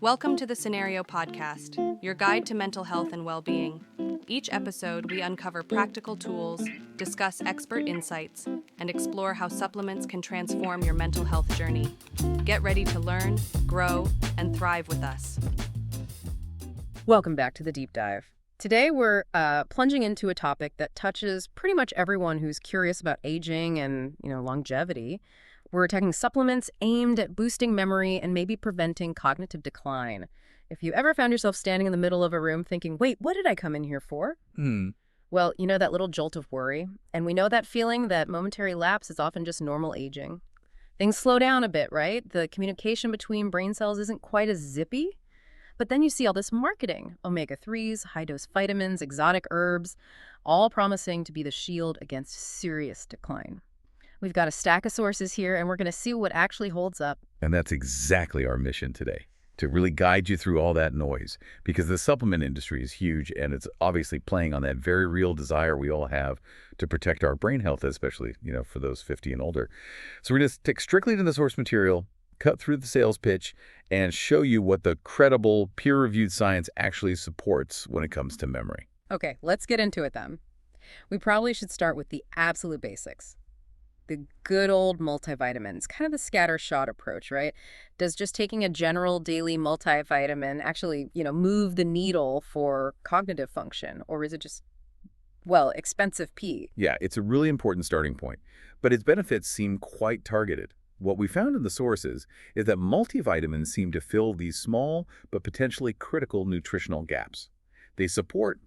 Welcome to the Scenario Podcast, your guide to mental health and well-being. Each episode, we uncover practical tools, discuss expert insights, and explore how supplements can transform your mental health journey. Get ready to learn, grow, and thrive with us. Welcome back to the Deep Dive. Today, we're plunging into a topic that touches pretty much everyone who's curious about aging and, longevity. We're attacking supplements aimed at boosting memory and maybe preventing cognitive decline. If you ever found yourself standing in the middle of a room thinking, wait, what did I come in here for? Well, you know that little jolt of worry. And we know that feeling, that momentary lapse is often just normal aging. Things slow down a bit, right? The communication between brain cells isn't quite as zippy. But then you see all this marketing, omega-3s, high-dose vitamins, exotic herbs, all promising to be the shield against serious decline. We've got a stack of sources here, and we're going to see what actually holds up. And that's exactly our mission today, to really guide you through all that noise, because the supplement industry is huge, and it's obviously playing on that very real desire we all have to protect our brain health, especially, for those 50 and older. So we're going to stick strictly to the source material, cut through the sales pitch, and show you what the credible, peer-reviewed science actually supports when it comes to memory. Okay, let's get into it then. We probably should start with the absolute basics. The good old multivitamins, kind of the scattershot approach, right? Does just taking a general daily multivitamin actually, move the needle for cognitive function? Or is it just, expensive pee? Yeah, it's a really important starting point, but its benefits seem quite targeted. What we found in the sources is that multivitamins seem to fill these small but potentially critical nutritional gaps. They support,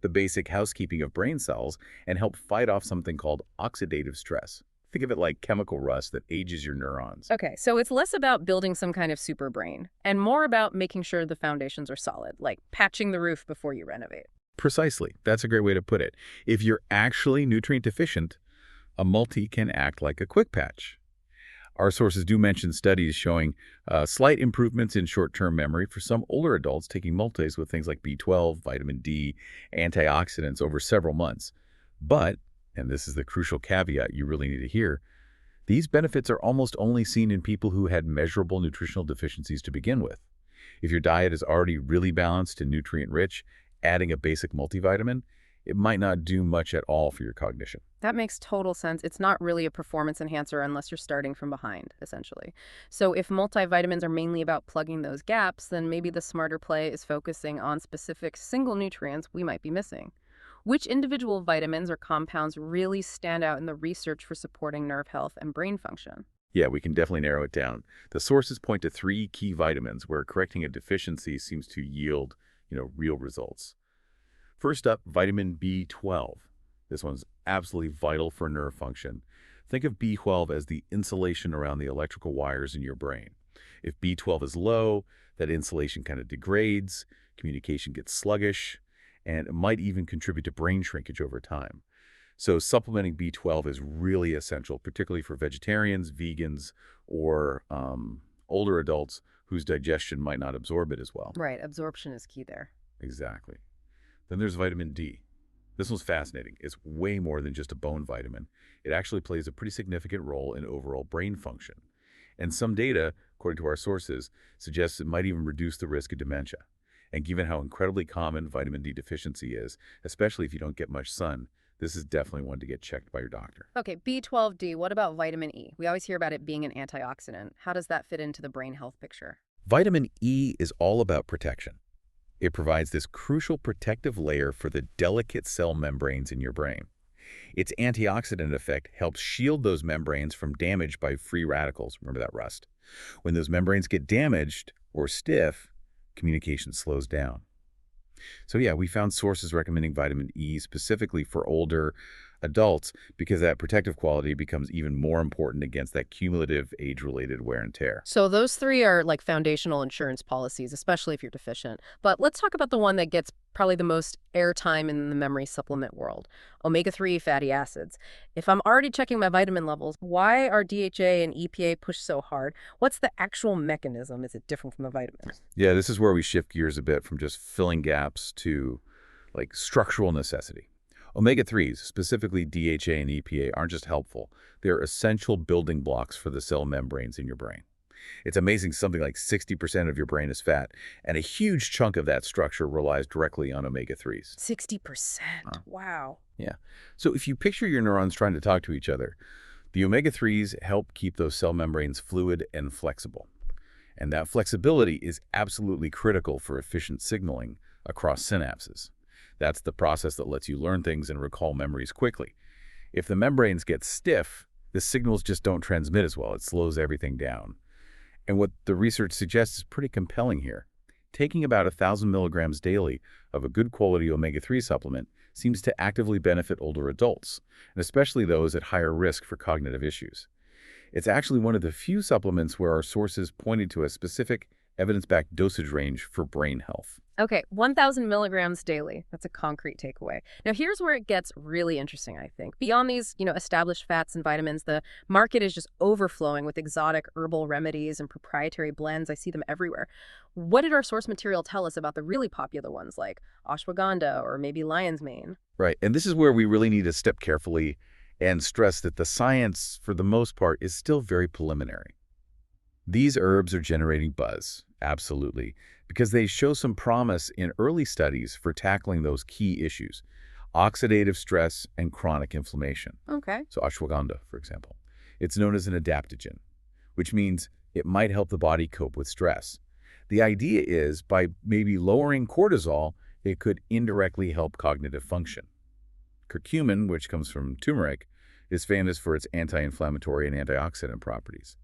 the basic housekeeping of brain cells and help fight off something called oxidative stress. Think of it like chemical rust that ages your neurons. Okay, so it's less about building some kind of super brain and more about making sure the foundations are solid, like patching the roof before you renovate. Precisely. That's a great way to put it. If you're actually nutrient deficient, a multi can act like a quick patch. Our sources do mention studies showing slight improvements in short-term memory for some older adults taking multis with things like B12, vitamin D, antioxidants over several months. But, and this is the crucial caveat you really need to hear, these benefits are almost only seen in people who had measurable nutritional deficiencies to begin with. If your diet is already really balanced and nutrient-rich, adding a basic multivitamin, it might not do much at all for your cognition. That makes total sense. It's not really a performance enhancer unless you're starting from behind, essentially. So if multivitamins are mainly about plugging those gaps, then maybe the smarter play is focusing on specific single nutrients we might be missing. Which individual vitamins or compounds really stand out in the research for supporting nerve health and brain function? Yeah, we can definitely narrow it down. The sources point to 3 key vitamins where correcting a deficiency seems to yield, real results. First up, vitamin B12. This one's absolutely vital for nerve function. Think of B12 as the insulation around the electrical wires in your brain. If B12 is low, that insulation kind of degrades, communication gets sluggish, and it might even contribute to brain shrinkage over time. So supplementing B12 is really essential, particularly for vegetarians, vegans, or older adults whose digestion might not absorb it as well. Right, absorption is key there. Exactly. Then there's vitamin D. This one's fascinating. It's way more than just a bone vitamin. It actually plays a pretty significant role in overall brain function. And some data, according to our sources, suggests it might even reduce the risk of dementia. And given how incredibly common vitamin D deficiency is, especially if you don't get much sun, this is definitely one to get checked by your doctor. Okay, B12D, what about vitamin E? We always hear about it being an antioxidant. How does that fit into the brain health picture? Vitamin E is all about protection. It provides this crucial protective layer for the delicate cell membranes in your brain. Its antioxidant effect helps shield those membranes from damage by free radicals. Remember that rust. When those membranes get damaged or stiff, communication slows down. So yeah, we found sources recommending vitamin E specifically for older adults because that protective quality becomes even more important against that cumulative age-related wear and tear. So those 3 are like foundational insurance policies, especially if you're deficient. But let's talk about the one that gets probably the most airtime in the memory supplement world, omega-3 fatty acids. If I'm already checking my vitamin levels, why are DHA and EPA pushed so hard? What's the actual mechanism? Is it different from the vitamins? Yeah, this is where we shift gears a bit from just filling gaps to structural necessity. Omega-3s, specifically DHA and EPA, aren't just helpful. They're essential building blocks for the cell membranes in your brain. It's amazing something like 60% of your brain is fat, and a huge chunk of that structure relies directly on omega-3s. 60%. Wow. Yeah. So if you picture your neurons trying to talk to each other, the omega-3s help keep those cell membranes fluid and flexible. And that flexibility is absolutely critical for efficient signaling across synapses. That's the process that lets you learn things and recall memories quickly. If the membranes get stiff, the signals just don't transmit as well. It slows everything down. And what the research suggests is pretty compelling here. Taking about 1,000 milligrams daily of a good quality omega-3 supplement seems to actively benefit older adults, and especially those at higher risk for cognitive issues. It's actually one of the few supplements where our sources pointed to a specific evidence-backed dosage range for brain health. Okay, 1,000 milligrams daily. That's a concrete takeaway. Now, here's where it gets really interesting, I think. Beyond these, established fats and vitamins, the market is just overflowing with exotic herbal remedies and proprietary blends. I see them everywhere. What did our source material tell us about the really popular ones like ashwagandha or maybe lion's mane? Right, and this is where we really need to step carefully and stress that the science, for the most part, is still very preliminary. These herbs are generating buzz, absolutely, because they show some promise in early studies for tackling those key issues, oxidative stress and chronic inflammation. Okay. So ashwagandha, for example. It's known as an adaptogen, which means it might help the body cope with stress. The idea is by maybe lowering cortisol, it could indirectly help cognitive function. Curcumin, which comes from turmeric, is famous for its anti-inflammatory and antioxidant properties.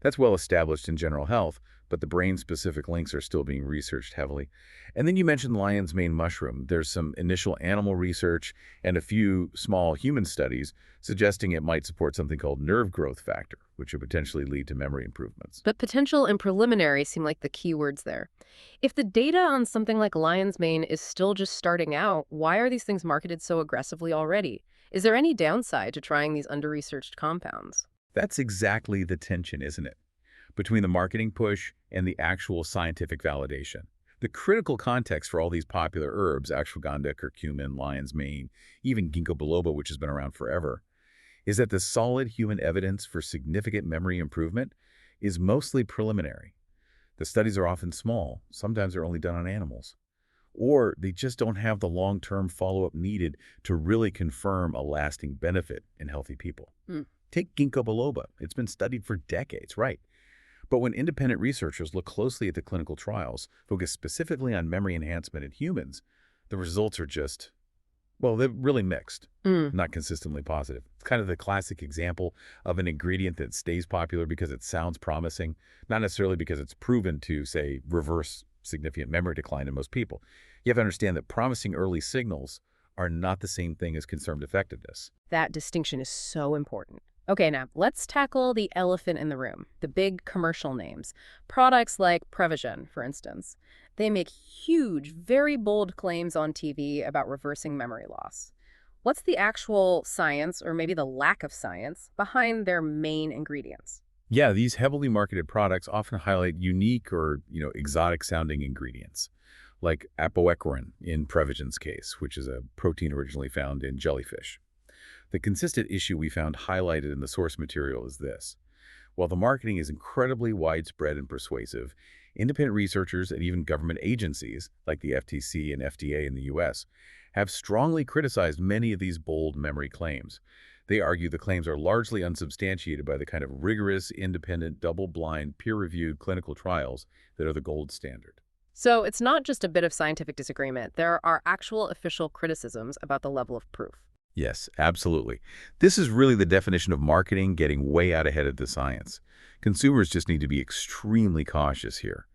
That's well established in general health, but the brain-specific links are still being researched heavily. And then you mentioned lion's mane mushroom. There's some initial animal research and a few small human studies suggesting it might support something called nerve growth factor, which would potentially lead to memory improvements. But potential and preliminary seem like the key words there. If the data on something like lion's mane is still just starting out, why are these things marketed so aggressively already? Is there any downside to trying these under-researched compounds? That's exactly the tension, isn't it? Between the marketing push and the actual scientific validation. The critical context for all these popular herbs, ashwagandha, curcumin, lion's mane, even ginkgo biloba, which has been around forever, is that the solid human evidence for significant memory improvement is mostly preliminary. The studies are often small, sometimes they're only done on animals, or they just don't have the long-term follow-up needed to really confirm a lasting benefit in healthy people. Take ginkgo biloba. It's been studied for decades, right? But when independent researchers look closely at the clinical trials, focus specifically on memory enhancement in humans, the results are just, well, they're really mixed, not consistently positive. It's kind of the classic example of an ingredient that stays popular because it sounds promising, not necessarily because it's proven to, say, reverse significant memory decline in most people. You have to understand that promising early signals are not the same thing as confirmed effectiveness. That distinction is so important. Okay, now let's tackle the elephant in the room, the big commercial names. Products like Prevagen, for instance. They make huge, very bold claims on TV about reversing memory loss. What's the actual science, or maybe the lack of science, behind their main ingredients? Yeah, these heavily marketed products often highlight unique or, exotic-sounding ingredients, like apoequarin in Prevagen's case, which is a protein originally found in jellyfish. The consistent issue we found highlighted in the source material is this. While the marketing is incredibly widespread and persuasive, independent researchers and even government agencies, like the FTC and FDA in the U.S., have strongly criticized many of these bold memory claims. They argue the claims are largely unsubstantiated by the kind of rigorous, independent, double-blind, peer-reviewed clinical trials that are the gold standard. So it's not just a bit of scientific disagreement. There are actual official criticisms about the level of proof. Yes, absolutely. This is really the definition of marketing getting way out ahead of the science. Consumers just need to be extremely cautious here.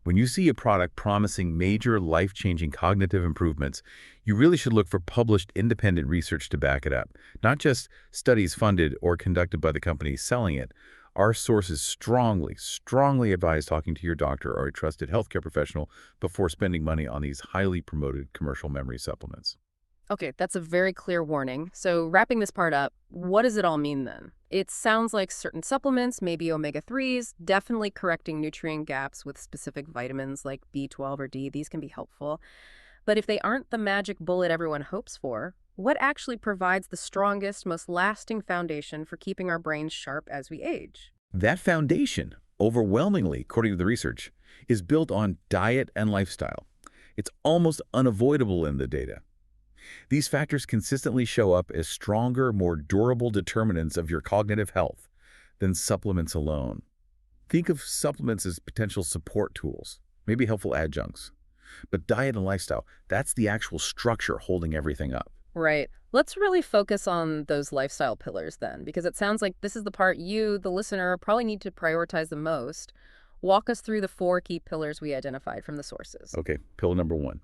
When you see a product promising major life-changing cognitive improvements, you really should look for published independent research to back it up, not just studies funded or conducted by the company selling it. Our sources strongly advise talking to your doctor or a trusted healthcare professional before spending money on these highly promoted commercial memory supplements. Okay, that's a very clear warning. So wrapping this part up, what does it all mean then? It sounds like certain supplements, maybe omega-3s, definitely correcting nutrient gaps with specific vitamins like B12 or D. These can be helpful. But if they aren't the magic bullet everyone hopes for, what actually provides the strongest, most lasting foundation for keeping our brains sharp as we age? That foundation overwhelmingly, according to the research, is built on diet and lifestyle. It's almost unavoidable in the data. These factors consistently show up as stronger, more durable determinants of your cognitive health than supplements alone. Think of supplements as potential support tools, maybe helpful adjuncts. But diet and lifestyle, that's the actual structure holding everything up. Right. Let's really focus on those lifestyle pillars then, because it sounds like this is the part you, the listener, probably need to prioritize the most. Walk us through the 4 key pillars we identified from the sources. Okay, pillar number 1.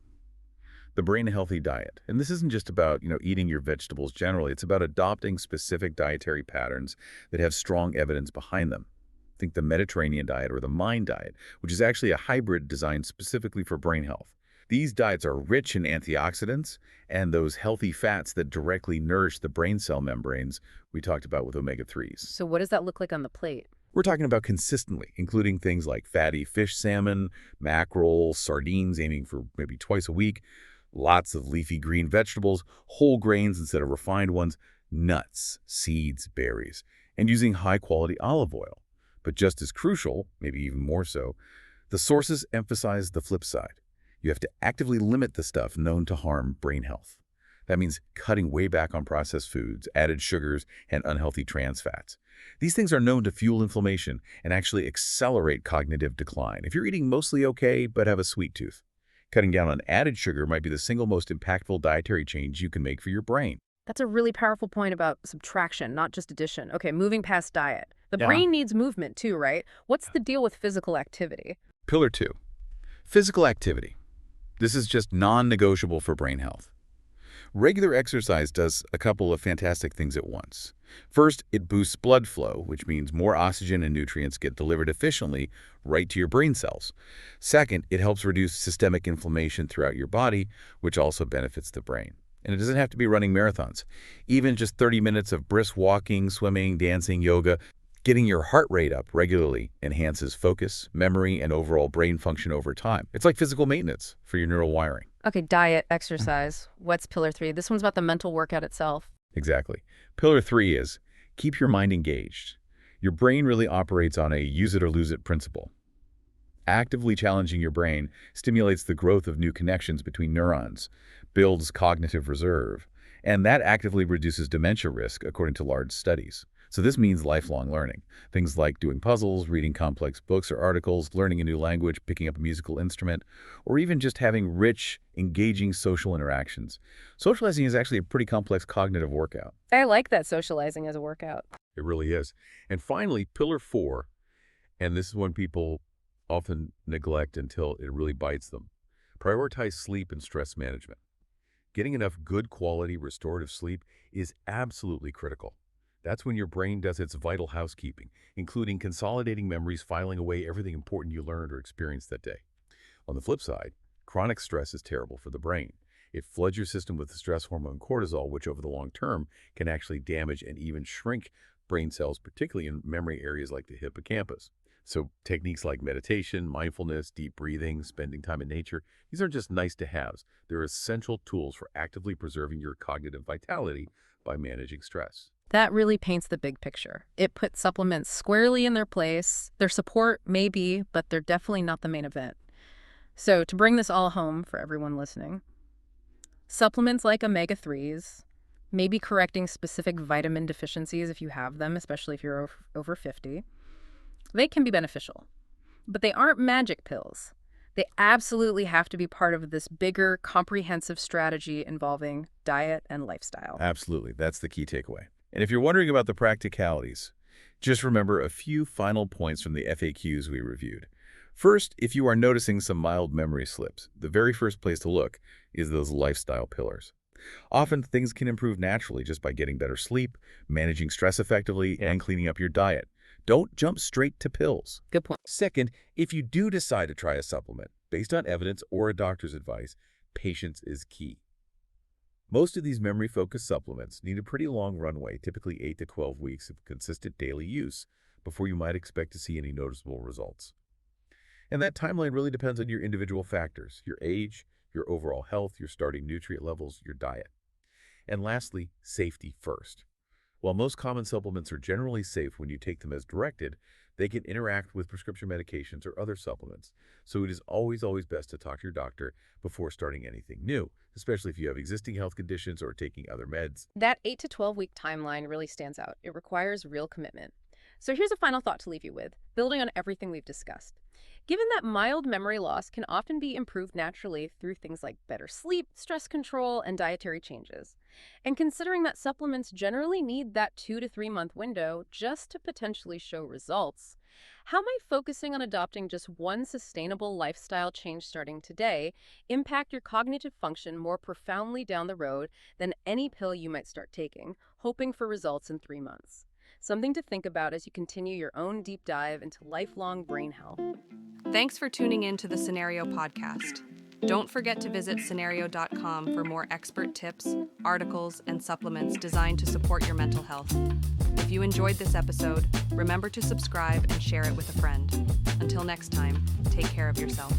The brain healthy diet. And this isn't just about, eating your vegetables generally. It's about adopting specific dietary patterns that have strong evidence behind them. Think the Mediterranean diet or the MIND diet, which is actually a hybrid designed specifically for brain health. These diets are rich in antioxidants and those healthy fats that directly nourish the brain cell membranes we talked about with omega-3s. So what does that look like on the plate? We're talking about consistently, including things like fatty fish salmon, mackerel, sardines, aiming for maybe twice a week, lots of leafy green vegetables, whole grains instead of refined ones, nuts, seeds, berries, and using high-quality olive oil. But just as crucial, maybe even more so, the sources emphasize the flip side. You have to actively limit the stuff known to harm brain health. That means cutting way back on processed foods, added sugars, and unhealthy trans fats. These things are known to fuel inflammation and actually accelerate cognitive decline if you're eating mostly okay but have a sweet tooth. Cutting down on added sugar might be the single most impactful dietary change you can make for your brain. That's a really powerful point about subtraction, not just addition. Okay, moving past diet. The brain needs movement too, right? What's the deal with physical activity? Pillar 2, physical activity. This is just non-negotiable for brain health. Regular exercise does a couple of fantastic things at once. First, it boosts blood flow, which means more oxygen and nutrients get delivered efficiently right to your brain cells. Second, it helps reduce systemic inflammation throughout your body, which also benefits the brain. And it doesn't have to be running marathons. Even just 30 minutes of brisk walking, swimming, dancing, yoga, getting your heart rate up regularly enhances focus, memory, and overall brain function over time. It's like physical maintenance for your neural wiring. Okay, diet, exercise. What's pillar 3? This one's about the mental workout itself. Exactly. Pillar 3 is keep your mind engaged. Your brain really operates on a use it or lose it principle. Actively challenging your brain stimulates the growth of new connections between neurons, builds cognitive reserve, and that actively reduces dementia risk, according to large studies. So this means lifelong learning. Things like doing puzzles, reading complex books or articles, learning a new language, picking up a musical instrument, or even just having rich, engaging social interactions. Socializing is actually a pretty complex cognitive workout. I like that socializing as a workout. It really is. And finally, pillar 4, and this is one people often neglect until it really bites them. Prioritize sleep and stress management. Getting enough good quality restorative sleep is absolutely critical. That's when your brain does its vital housekeeping, including consolidating memories, filing away everything important you learned or experienced that day. On the flip side, chronic stress is terrible for the brain. It floods your system with the stress hormone cortisol, which over the long term can actually damage and even shrink brain cells, particularly in memory areas like the hippocampus. So techniques like meditation, mindfulness, deep breathing, spending time in nature, these aren't just nice to haves. They're essential tools for actively preserving your cognitive vitality by managing stress. That really paints the big picture. It puts supplements squarely in their place. Their support may be, but they're definitely not the main event. So to bring this all home for everyone listening, supplements like omega-3s, maybe correcting specific vitamin deficiencies if you have them, especially if you're over 50, they can be beneficial. But they aren't magic pills. They absolutely have to be part of this bigger, comprehensive strategy involving diet and lifestyle. Absolutely. That's the key takeaway. And if you're wondering about the practicalities, just remember a few final points from the FAQs we reviewed. First, if you are noticing some mild memory slips, the very first place to look is those lifestyle pillars. Often things can improve naturally just by getting better sleep, managing stress effectively, and cleaning up your diet. Don't jump straight to pills. Good point. Second, if you do decide to try a supplement based on evidence or a doctor's advice, patience is key. Most of these memory-focused supplements need a pretty long runway, typically 8 to 12 weeks of consistent daily use, before you might expect to see any noticeable results. And that timeline really depends on your individual factors, your age, your overall health, your starting nutrient levels, your diet. And lastly, safety first. While most common supplements are generally safe when you take them as directed, They can interact with prescription medications or other supplements, so it is always best to talk to your doctor before starting anything new, especially if you have existing health conditions or taking other meds. That 8 to 12-week timeline really stands out. It requires real commitment. So here's a final thought to leave you with, building on everything we've discussed. Given that mild memory loss can often be improved naturally through things like better sleep, stress control, and dietary changes, and considering that supplements generally need that 2 to 3 month window just to potentially show results, how might focusing on adopting just one sustainable lifestyle change starting today impact your cognitive function more profoundly down the road than any pill you might start taking, hoping for results in 3 months? Something to think about as you continue your own deep dive into lifelong brain health. Thanks for tuning in to the Scenario Podcast. Don't forget to visit scenario.com for more expert tips, articles, and supplements designed to support your mental health. If you enjoyed this episode, remember to subscribe and share it with a friend. Until next time, take care of yourself.